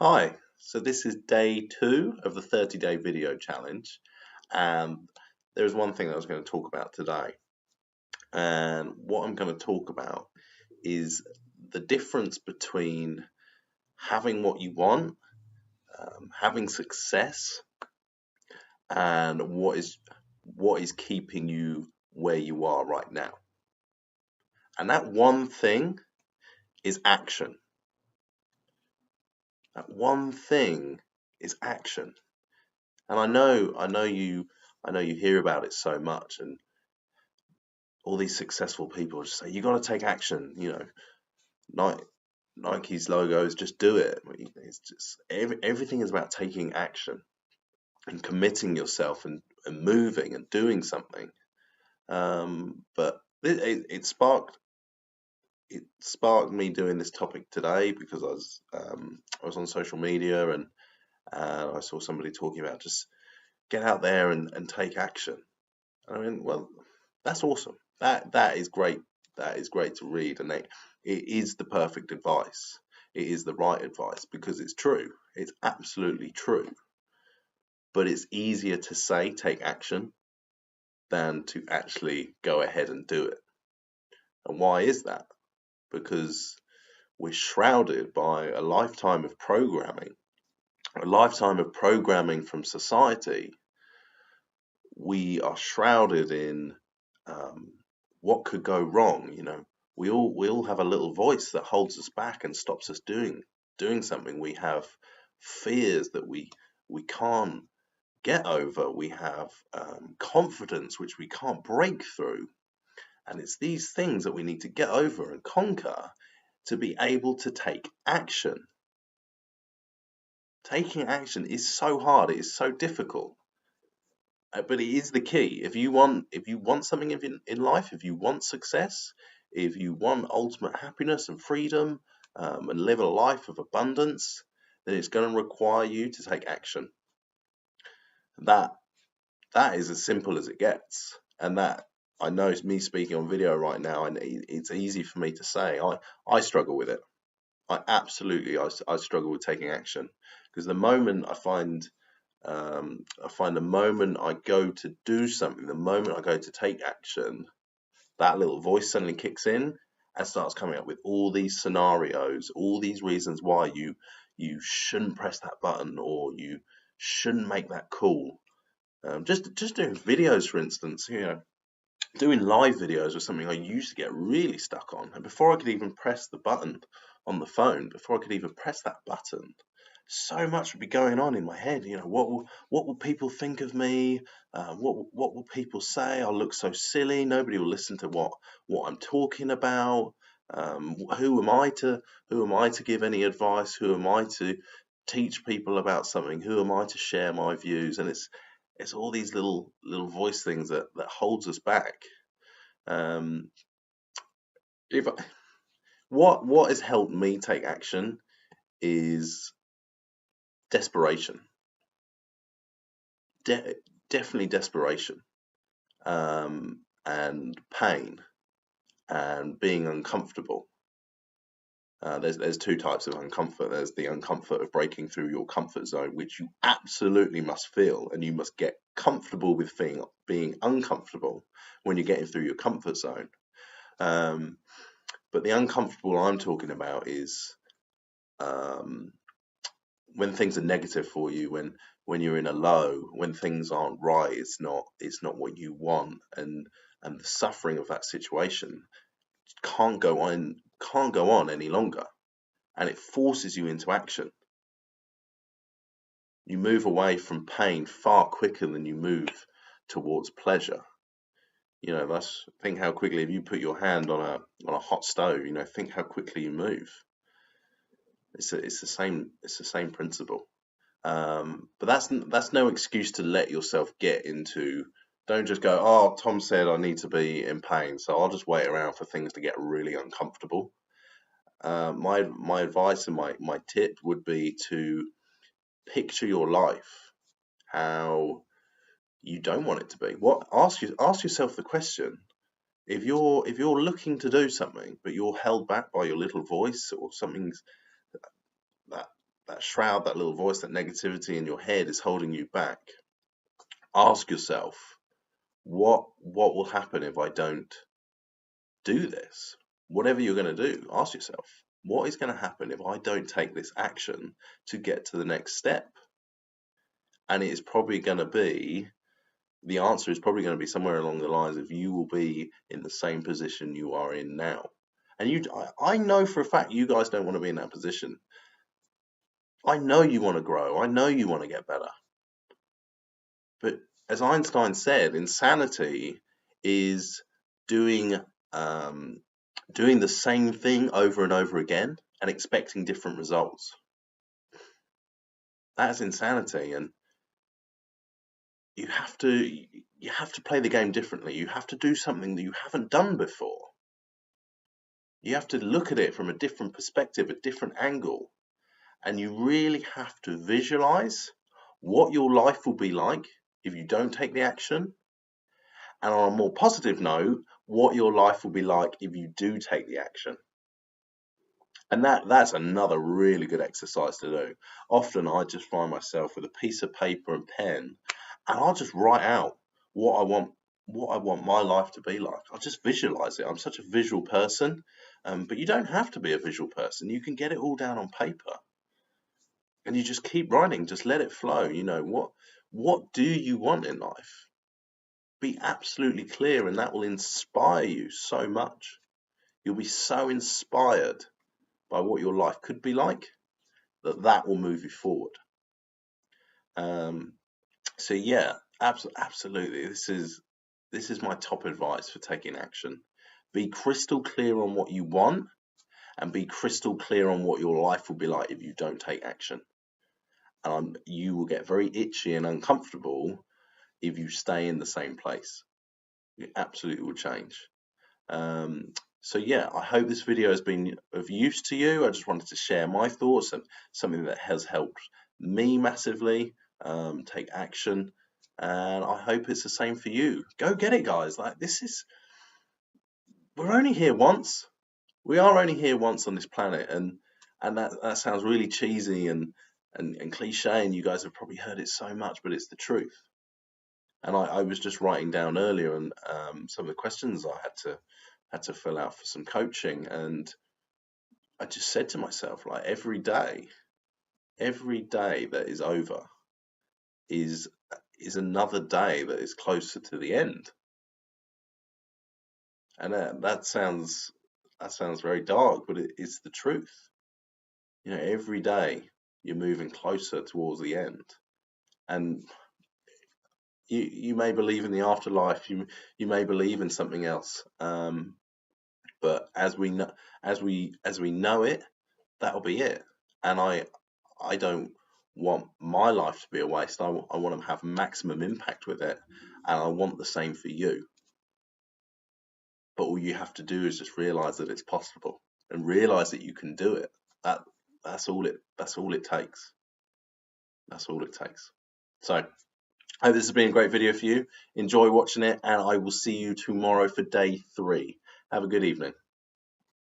Hi, so this is day 2 of the 30-day video challenge, and there's one thing that I was going to talk about today. And what I'm going to talk about is the difference between having what you want, having success, and what is keeping you where you are right now. And that one thing is action. That one thing is action. And I know you hear about it so much, and all these successful people just say you got to take action. Nike's logo is just do it. It's just everything is about taking action and committing yourself and moving and doing something. But it sparked me doing this topic today because I was on social media and I saw somebody talking about just get out there and take action. I mean, well, that's awesome. That is great. That is great to read, and it is the perfect advice. It is the right advice because it's true. It's absolutely true. But it's easier to say take action than to actually go ahead and do it. And why is that? Because we're shrouded by a lifetime of programming from society. We are shrouded in what could go wrong. We all have a little voice that holds us back and stops us doing something. We have fears that we can't get over. We have confidence which we can't break through, and it's these things that we need to get over and conquer to be able to take action. Taking action is so hard. It is so difficult. But it is the key. If you want something in life, if you want success, if you want ultimate happiness and freedom, and live a life of abundance, then it's going to require you to take action. That is as simple as it gets, and that I know it's me speaking on video right now, and it's easy for me to say. I struggle with it. I struggle with taking action because the moment I find the moment I go to do something, the moment I go to take action, that little voice suddenly kicks in and starts coming up with all these scenarios, all these reasons why you shouldn't press that button or you shouldn't make that call. Just doing videos, for instance, doing live videos was something I used to get really stuck on. And before I could even press the button on the phone, before I could even press that button, so much would be going on in my head. What will people think of me? What will people say? I'll look so silly. Nobody will listen to what I'm talking about. Who am I to give any advice? Who am I to teach people about something? Who am I to share my views? And it's all these little voice things that holds us back. If what has helped me take action is desperation. Definitely desperation, and pain, and being uncomfortable. There's two types of uncomfort. There's the uncomfort of breaking through your comfort zone, which you absolutely must feel, and you must get comfortable with being uncomfortable when you're getting through your comfort zone. But the uncomfortable I'm talking about is when things are negative for you, when you're in a low, when things aren't right, it's not what you want, and the suffering of that situation can't go on any longer, and it forces you into action. You move away from pain far quicker than you move towards pleasure. Think how quickly, if you put your hand on a hot stove, think how quickly you move. It's the same principle. But that's no excuse to let yourself get into. Don't just go, oh, Tom said I need to be in pain, so I'll just wait around for things to get really uncomfortable. My advice and my tip would be to picture your life how you don't want it to be. Ask yourself the question: if you're looking to do something, but you're held back by your little voice or something that that shroud, that little voice, that negativity in your head is holding you back, ask yourself, what will happen if I don't do this? Whatever you're going to do, ask yourself, what is going to happen if I don't take this action to get to the next step? And it is probably going to be, the answer is probably going to be somewhere along the lines of, you will be in the same position you are in now. And I know for a fact you guys don't want to be in that position. I know you want to grow. I know you want to get better. But as Einstein said, insanity is doing the same thing over and over again and expecting different results. That's insanity, and you have to play the game differently. You have to do something that you haven't done before. You have to look at it from a different perspective, a different angle, and you really have to visualize what your life will be like if you don't take the action, and on a more positive note, what your life will be like if you do take the action. And that's another really good exercise to do. Often I just find myself with a piece of paper and pen, and I'll just write out what I want my life to be like. I'll just visualize it. I'm such a visual person, but you don't have to be a visual person. You can get it all down on paper, and you just keep writing. Just let it flow. You know, what do you want in life? Be absolutely clear, and that will inspire you so much. You'll be so inspired by what your life could be like that will move you forward. So yeah, absolutely. This is my top advice for taking action. Be crystal clear on what you want, and be crystal clear on what your life will be like if you don't take action. And you will get very itchy and uncomfortable if you stay in the same place. It absolutely will change. So yeah, I hope this video has been of use to you. I just wanted to share my thoughts and something that has helped me massively take action. And I hope it's the same for you. Go get it, guys. Like, we're only here once. We are only here once on this planet, and that sounds really cheesy and cliche, and you guys have probably heard it so much, but it's the truth. And I was just writing down earlier, and some of the questions I had to fill out for some coaching, and I just said to myself, like, every day that is over is another day that is closer to the end. And that sounds very dark, but it's the truth. You know, every day you're moving closer towards the end, and you may believe in the afterlife, you may believe in something else, but as we know it, that'll be it. And I don't want my life to be a waste. I want to have maximum impact with it, and I want the same for you. But all you have to do is just realize that it's possible, and realize that you can do it. That's all it takes. That's all it takes. So I hope this has been a great video for you. Enjoy watching it, and I will see you tomorrow for day 3. Have a good evening.